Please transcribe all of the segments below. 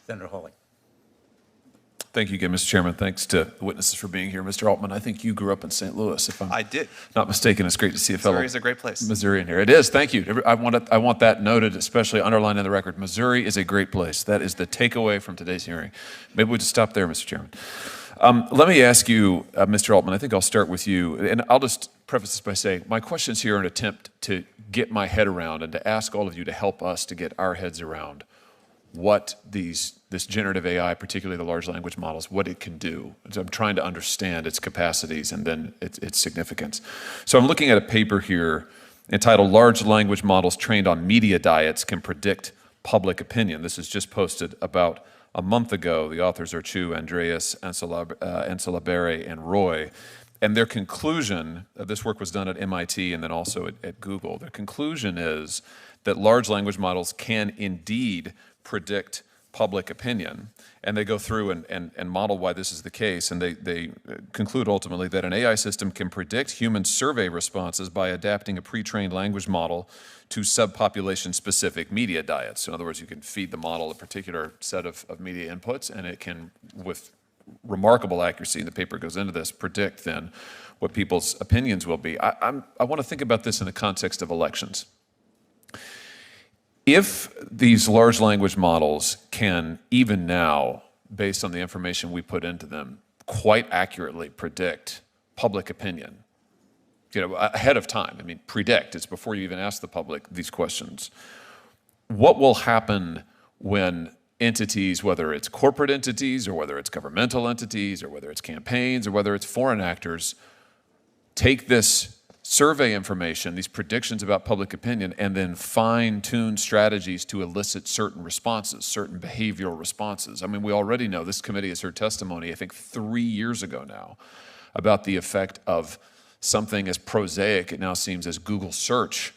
Senator Hawley. Thank you again, Mr. Chairman. Thanks to the witnesses for being here. Mr. Altman, I think you grew up in St. Louis, if I'm I did. not mistaken. It's great to see a fellow Missouri is a great place. Missourian here. It is. Thank you. I want that noted, especially underlined in the record. Missouri is a great place. That is the takeaway from today's hearing. Maybe we'll just stop there, Mr. Chairman. Let me ask you, Mr. Altman, I think I'll start with you. And I'll just preface this by saying my questions here are an attempt to get my head around and to ask all of you to help us to get our heads around what this generative AI, particularly the large language models, what it can do. So I'm trying to understand its capacities and then its significance. So I'm looking at a paper here entitled "Large Language Models Trained on Media Diets Can Predict Public Opinion." This is just posted about a month ago. The authors are Chu, Andreas, Ancelabere, and Roy. And their conclusion, this work was done at MIT and then also at Google, their conclusion is that large language models can indeed predict public opinion. And they go through and model why this is the case. And they conclude ultimately that an AI system can predict human survey responses by adapting a pre-trained language model to subpopulation-specific media diets. So in other words, you can feed the model a particular set of media inputs, and it can, with remarkable accuracy, and the paper goes into this, predict then what people's opinions will be. I want to think about this in the context of elections. If these large language models can, even now, based on the information we put into them, quite accurately predict public opinion, ahead of time, predict, it's before you even ask the public these questions, what will happen when entities, whether it's corporate entities or whether it's governmental entities or whether it's campaigns or whether it's foreign actors, take this survey information, these predictions about public opinion, and then fine-tune strategies to elicit certain responses, certain behavioral responses. We already know, this committee has heard testimony, I think 3 years ago now, about the effect of something as prosaic, it now seems, as Google search,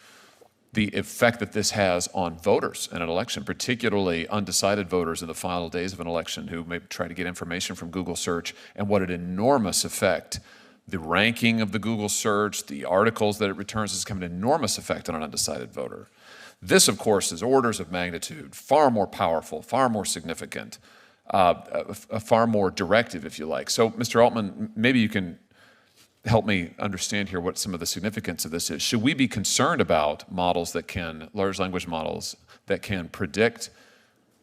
the effect that this has on voters in an election, particularly undecided voters in the final days of an election who may try to get information from Google search, and what an enormous effect the ranking of the Google search, the articles that it returns, has come an enormous effect on an undecided voter. This, of course, is orders of magnitude, far more powerful, far more significant, far more directive, if you like. So, Mr. Altman, maybe you can help me understand here what some of the significance of this is. Should we be concerned about models that can, large language models, that can predict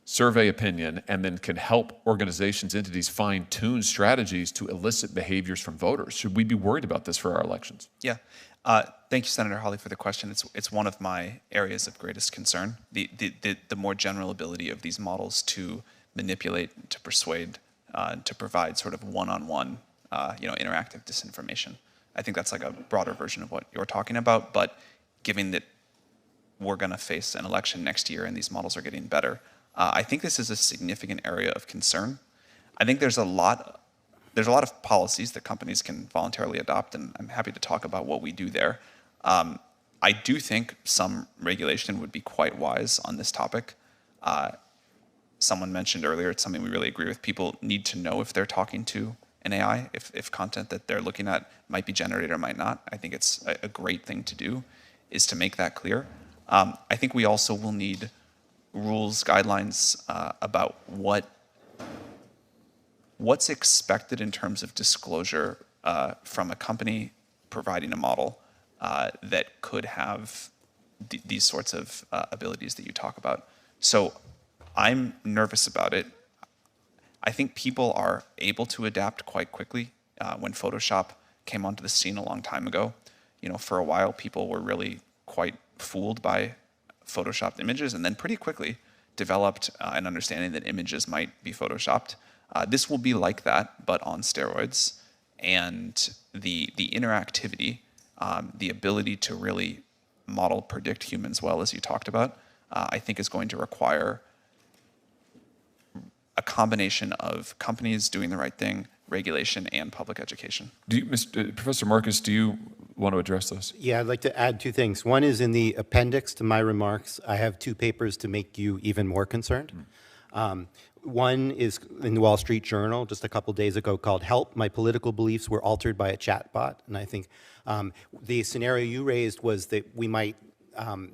survey opinion and then can help organizations, entities fine-tune strategies to elicit behaviors from voters? Should we be worried about this for our elections? Yeah. Thank you, Senator Hawley, for the question. It's one of my areas of greatest concern, the more general ability of these models to manipulate, to persuade, to provide sort of one-on-one interactive disinformation. I think that's like a broader version of what you're talking about, but given that we're going to face an election next year and these models are getting better, I think this is a significant area of concern. I think there's a lot of policies that companies can voluntarily adopt, and I'm happy to talk about what we do there. I do think some regulation would be quite wise on this topic. Someone mentioned earlier, it's something we really agree with. People need to know if they're talking to an AI, if content that they're looking at might be generated or might not. I think it's a great thing to do, is to make that clear. I think we also will need rules, guidelines about what's expected in terms of disclosure from a company providing a model that could have these sorts of abilities that you talk about. So I'm nervous about it. I think people are able to adapt quite quickly. When Photoshop came onto the scene a long time ago, for a while people were really quite fooled by Photoshopped images, and then pretty quickly developed an understanding that images might be Photoshopped. This will be like that, but on steroids. And the interactivity, the ability to really model, predict humans well, as you talked about, I think is going to require a combination of companies doing the right thing, regulation, and public education. Professor Marcus, do you want to address this? Yeah, I'd like to add two things. One is in the appendix to my remarks, I have two papers to make you even more concerned. One is in the Wall Street Journal just a couple days ago called "Help, My Political Beliefs Were Altered by a Chatbot." And I think the scenario you raised was that we might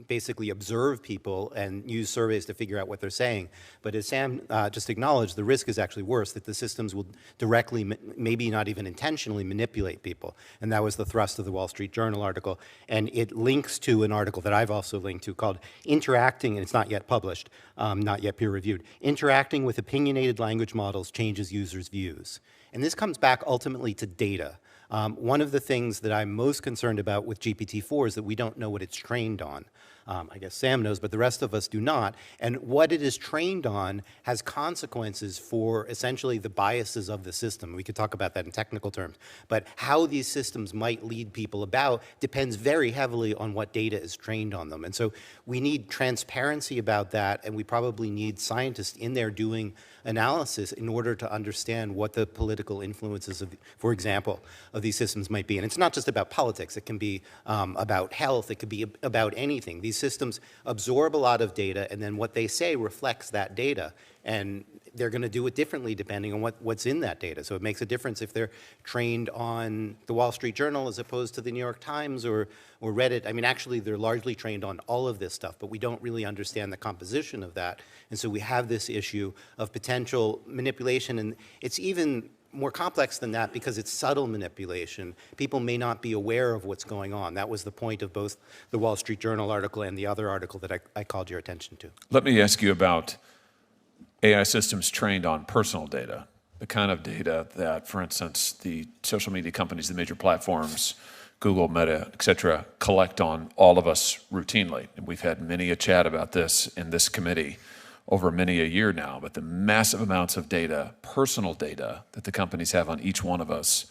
basically observe people and use surveys to figure out what they're saying. But as Sam just acknowledged, the risk is actually worse, that the systems will directly, maybe not even intentionally, manipulate people. And that was the thrust of the Wall Street Journal article. And it links to an article that I've also linked to called Interacting, and it's not yet published, not yet peer-reviewed, Interacting with Opinionated Language Models Changes Users' Views. And this comes back ultimately to data. One of the things that I'm most concerned about with GPT-4 is that we don't know what it's trained on. I guess Sam knows, but the rest of us do not. And what it is trained on has consequences for essentially the biases of the system. We could talk about that in technical terms. But how these systems might lead people about depends very heavily on what data is trained on them. And so we need transparency about that, and we probably need scientists in there doing analysis in order to understand what the political influences, for example, of these systems might be. And it's not just about politics. It can be about health. It could be about anything. These systems absorb a lot of data, and then what they say reflects that data. And they're going to do it differently depending on what's in that data. So it makes a difference if they're trained on the Wall Street Journal as opposed to the New York Times or Reddit. I mean, actually, they're largely trained on all of this stuff, but we don't really understand the composition of that. And so we have this issue of potential manipulation, and it's even more complex than that because it's subtle manipulation. People may not be aware of what's going on. That was the point of both the Wall Street Journal article and the other article that I called your attention to. Let me ask you about AI systems trained on personal data, the kind of data that, for instance, the social media companies, the major platforms, Google, Meta, et cetera, collect on all of us routinely. And we've had many a chat about this in this committee over many a year now, but the massive amounts of data, personal data, that the companies have on each one of us.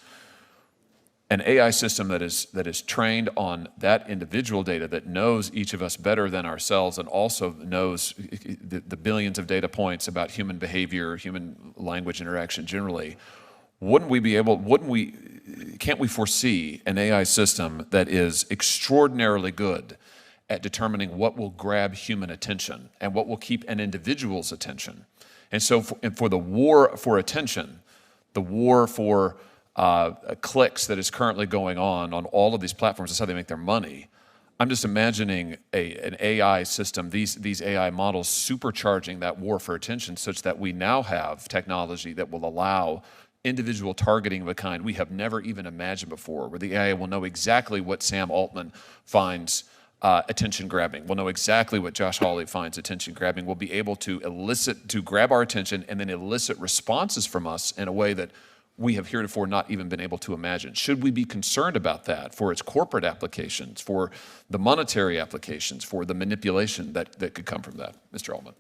An AI system that is trained on that individual data, that knows each of us better than ourselves, and also knows the billions of data points about human behavior, human language interaction generally. Can't we foresee an AI system that is extraordinarily good at determining what will grab human attention and what will keep an individual's attention? And so for the war for attention, the war for clicks that is currently going on all of these platforms, that's how they make their money. I'm just imagining an AI system, these AI models supercharging that war for attention, such that we now have technology that will allow individual targeting of a kind we have never even imagined before, where the AI will know exactly what Sam Altman finds attention grabbing. We'll know exactly what Josh Hawley finds attention grabbing. We'll be able to grab our attention and then elicit responses from us in a way that we have heretofore not even been able to imagine. Should we be concerned about that for its corporate applications, for the monetary applications, for the manipulation that could come from that? Mr. Altman.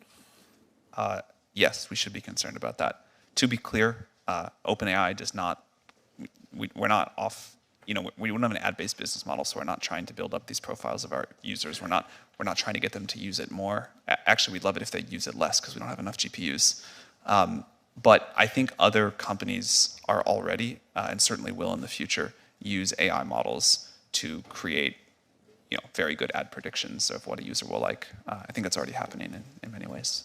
Yes, we should be concerned about that. To be clear, OpenAI does not, we're not off, we don't have an ad-based business model, so we're not trying to build up these profiles of our users. We're not trying to get them to use it more. Actually, we'd love it if they use it less because we don't have enough GPUs. But I think other companies are already, and certainly will in the future, use AI models to create very good ad predictions of what a user will like. I think that's already happening in many ways.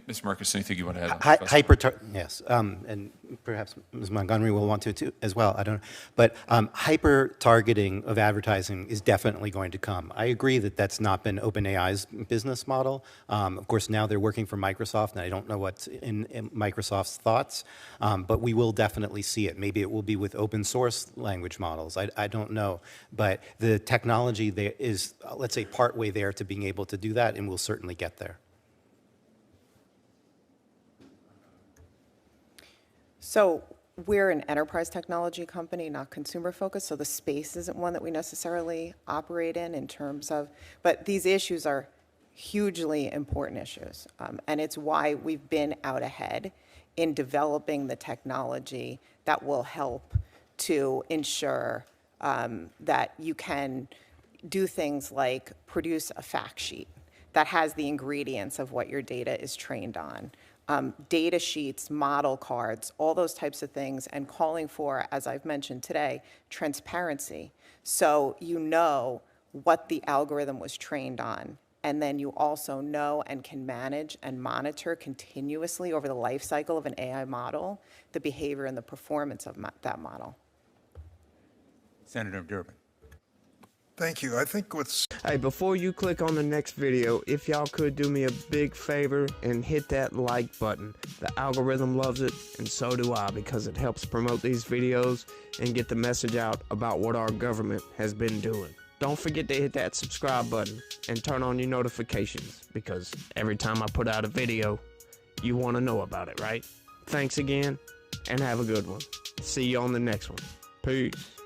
Ms. Marcus, anything you want to add? Yes, and perhaps Ms. Montgomery will want to too, as well, I don't know. But hyper-targeting of advertising is definitely going to come. I agree that that's not been OpenAI's business model. Of course, now they're working for Microsoft, and I don't know what's in Microsoft's thoughts, but we will definitely see it. Maybe it will be with open source language models. I don't know. But the technology there is, let's say, partway there to being able to do that, and we'll certainly get there. So we're an enterprise technology company, not consumer focused, so the space isn't one that we necessarily operate in terms of, but these issues are hugely important issues. And it's why we've been out ahead in developing the technology that will help to ensure that you can do things like produce a fact sheet that has the ingredients of what your data is trained on. Data sheets, model cards, all those types of things, and calling for, as I've mentioned today, transparency. So you know what the algorithm was trained on, and then you also know and can manage and monitor continuously over the life cycle of an AI model, the behavior and the performance of that model. Senator Durbin. Thank you. I think what's Hey, before you click on the next video, if y'all could do me a big favor and hit that like button. The algorithm loves it, and so do I, because it helps promote these videos and get the message out about what our government has been doing. Don't forget to hit that subscribe button and turn on your notifications, because every time I put out a video, you want to know about it, right? Thanks again, and have a good one. See you on the next one. Peace.